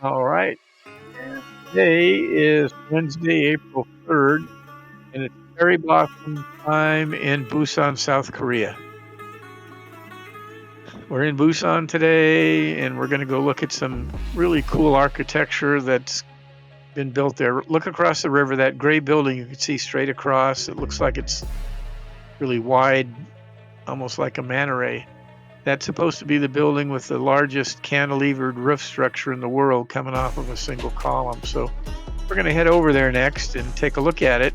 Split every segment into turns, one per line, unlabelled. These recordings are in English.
All right. And today is Wednesday, April 3rd, and it's cherry blossom time in Busan, South Korea. We're in Busan today, and we're going to go look at some really cool architecture that's been built there. Look across the river, that gray building you can see straight across. It looks like it's really wide, almost like a manta ray. That's supposed to be the building with the largest cantilevered roof structure in the world coming off of a single column. So we're going to head over there next and take a look at it.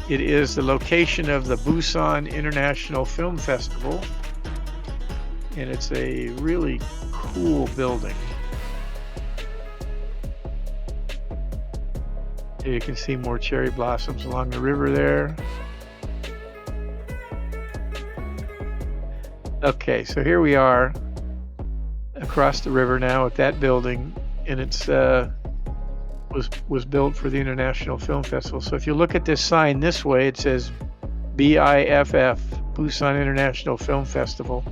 It is the location of the Busan International Film Festival, and it's a really cool building. Here you can see more cherry blossoms along the river there. Okay, so here we are across the river now at that building, and it's was built for the International Film Festival. So if you look at this sign this way, it says BIFF, Busan International Film Festival.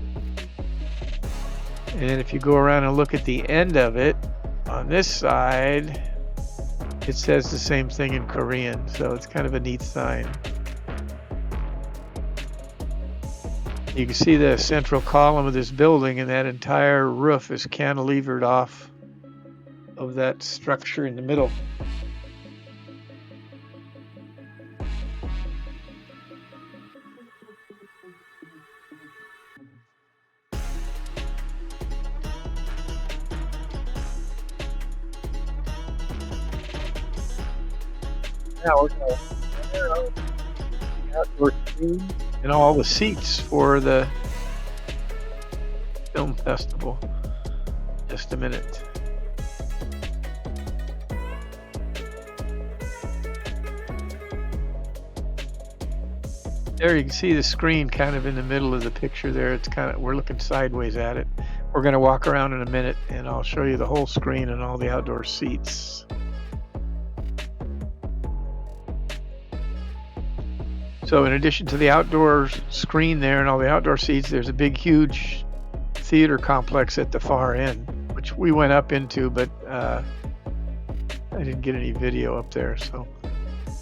And if you go around and look at the end of it, on this side, it says the same thing in Korean. So it's kind of a neat sign. You can see the central column of this building, and that entire roof is cantilevered off of that structure in the middle. Now we're going to outdoor screen and all the seats for the film festival. Just a minute. There you can see the screen kind of in the middle of the picture there. It's kind of, we're looking sideways at it. We're going to walk around in a minute and I'll show you the whole screen and all the outdoor seats. So in addition to the outdoor screen there and all the outdoor seats, there's a big, huge theater complex at the far end, which we went up into, but I didn't get any video up there. So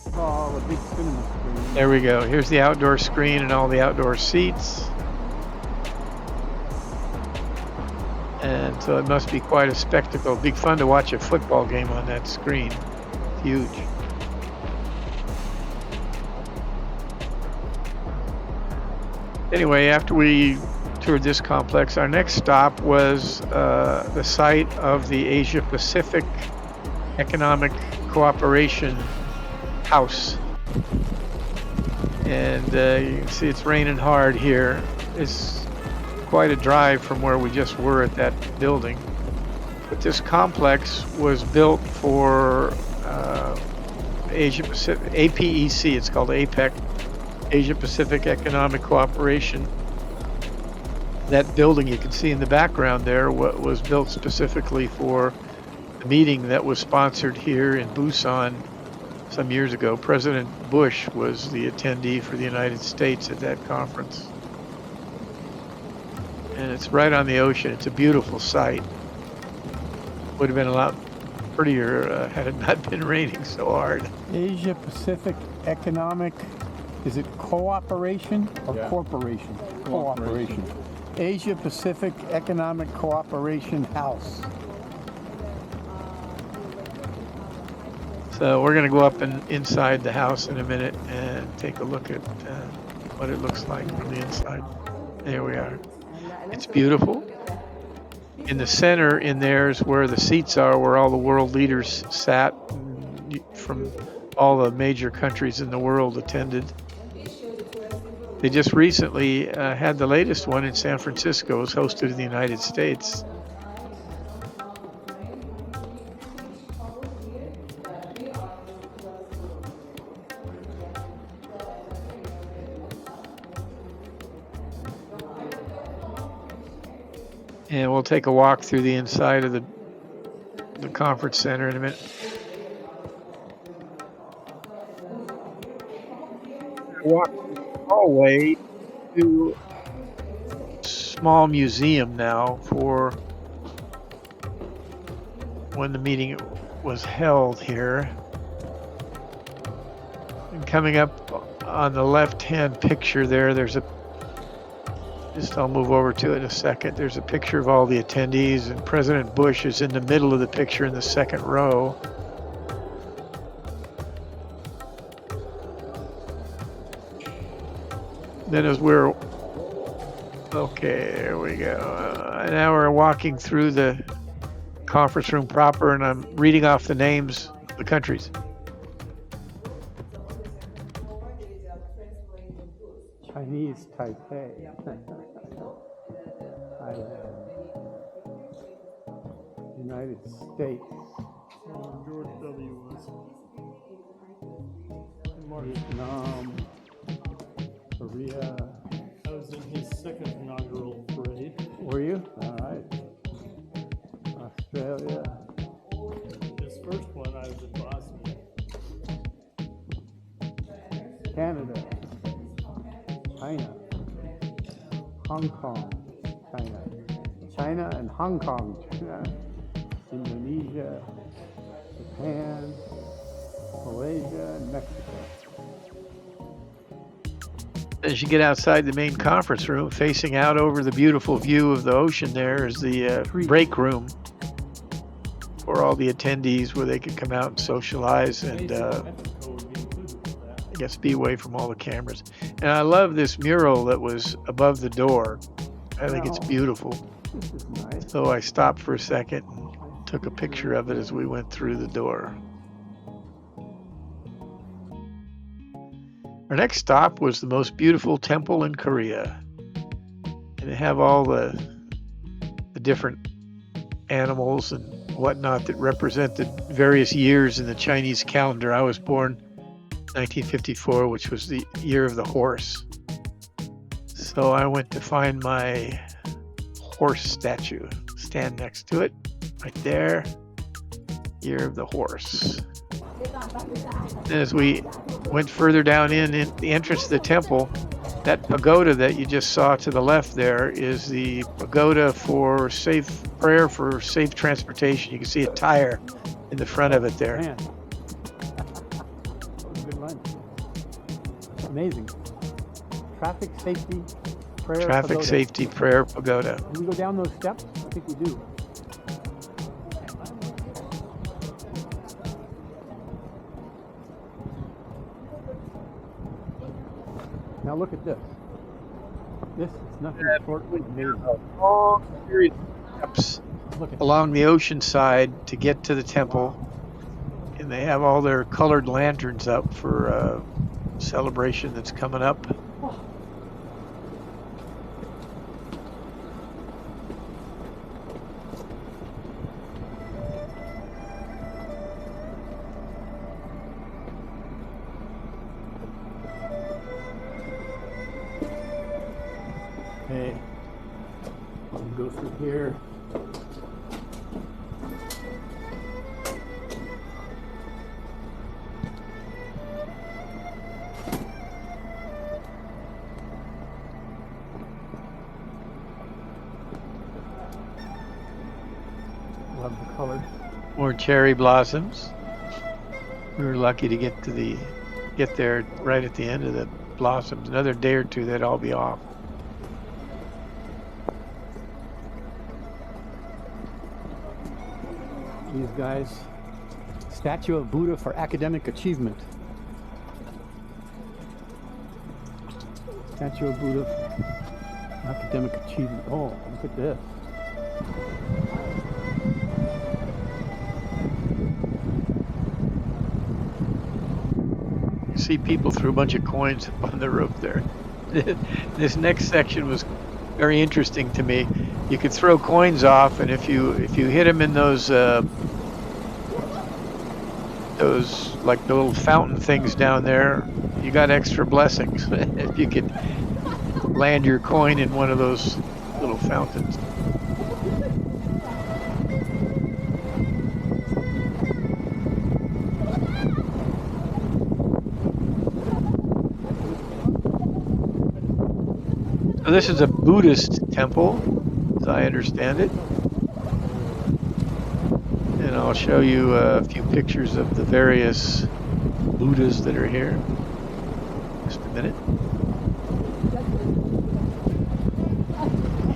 the big cinema screen.
There we go. Here's the outdoor screen and all the outdoor seats. And so it must be quite a spectacle. It'd be fun to watch a football game on that screen. It's huge. Anyway, after we toured this complex, our next stop was the site of the Asia Pacific Economic Cooperation House. And you can see it's raining hard here. It's quite a drive from where we just were at that building. But this complex was built for Asia Pacific, APEC, it's called APEC, Asia Pacific Economic Cooperation. That building you can see in the background there was built specifically for the meeting that was sponsored here in Busan some years ago. President Bush was the attendee for the United States at that conference. And it's right on the ocean. It's a beautiful sight. Would have been a lot prettier had it not been raining so hard.
Asia Pacific Economic, is it cooperation or corporation? Cooperation. Asia Pacific Economic Cooperation House.
So we're going to go up inside the house in a minute and take a look at what it looks like from the inside. There we are. It's beautiful. In the center in there is where the seats are, where all the world leaders sat from all the major countries in the world attended. They just recently had the latest one in San Francisco. It was hosted in the United States. And we'll take a walk through the inside of the conference center in a minute. Walk the hallway to a small museum now for when the meeting was held here. And coming up on the left-hand picture there's I'll move over to it in a second. There's a picture of all the attendees, and President Bush is in the middle of the picture in the second row. Then as we're, okay, there we go. Now we're walking through the conference room proper, and I'm reading off the names of the countries.
Chinese Taipei. Thailand. United States.
George W. was.
Vietnam. Korea.
I was in his second inaugural parade.
Were you? All right. Australia.
His first one, I was in Bosnia.
Canada. China. Hong Kong. China. China and Hong Kong. China. Indonesia. Japan. Malaysia and Mexico.
As you get outside the main conference room, facing out over the beautiful view of the ocean, there is the break room for all the attendees, where they could come out and socialize and I guess be away from all the cameras. And I love this mural that was above the door. I think it's beautiful.
This is nice.
So I stopped for a second and took a picture of it as we went through the door. Our next stop was the most beautiful temple in Korea. And they have all the different animals and whatnot that represent the various years in the Chinese calendar. I was born 1954, which was the year of the horse. So I went to find my horse statue. Stand next to it, right there. Year of the horse. As we went further down in the entrance to the temple, that pagoda that you just saw to the left there is the pagoda for safe prayer for safe transportation. You can see a tire in the front of it there.
Man. That was a good lunch. Amazing. Traffic safety prayer
Traffic
pagoda.
safety prayer pagoda.
Do we go down those steps? I think we do. Now look at this. This is nothing short of amazing.
Long series of steps
Look at
along the ocean side to get to the temple, and they have all their colored lanterns up for a celebration that's coming up.
Hey, we'll go through here. Love the colored.
More cherry blossoms. We were lucky to get there right at the end of the blossoms. Another day or two, they'd all be off.
These guys, statue of Buddha for academic achievement. Statue of Buddha for academic achievement. Oh, look at this.
You see people threw a bunch of coins up on the roof there. This next section was very interesting to me. You could throw coins off, and if you hit them in those like the little fountain things down there, you got extra blessings. If you could land your coin in one of those little fountains. So this is a Buddhist temple, as I understand it. And I'll show you a few pictures of the various Buddhas that are here. Just a minute.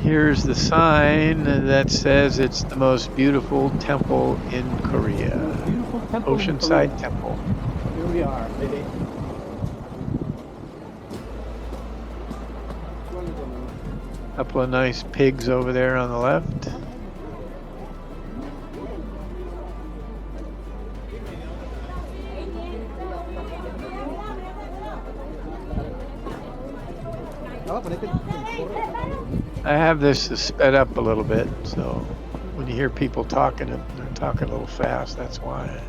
Here's the sign that says it's the most beautiful temple in Korea.
Beautiful temple in
Oceanside
Korea.
Temple.
Here we are, baby.
Couple of nice pigs over there on the left. I have this sped up a little bit, so when you hear people talking, they're talking a little fast, that's why.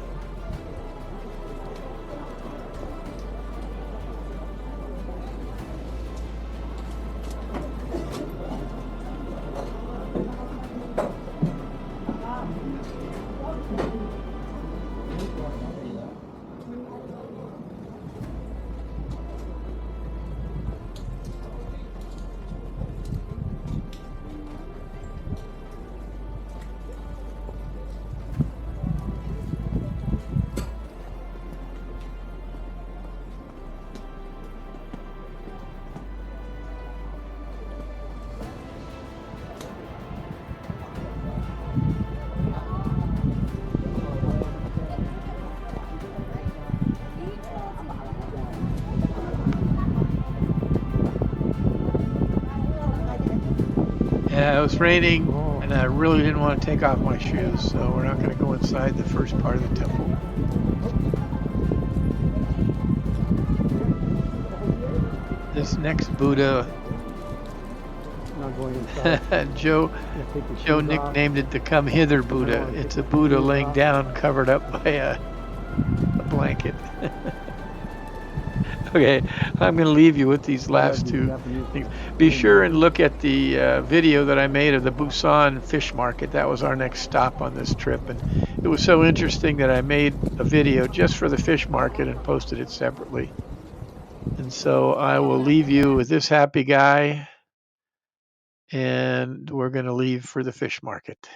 Yeah, it was raining, and I really didn't want to take off my shoes, so we're not going to go inside the first part of the temple. This next Buddha,
Not going inside.
Joe
Take your
Joe
shoes off.
nicknamed it the Come Hither Buddha. It's a Buddha laying down, covered up by a blanket. Okay, I'm going to leave you with these last two things. Be sure and look at the video that I made of the Busan fish market. That was our next stop on this trip, and it was so interesting that I made a video just for the fish market and posted it separately. And so I will leave you with this happy guy, and we're going to leave for the fish market.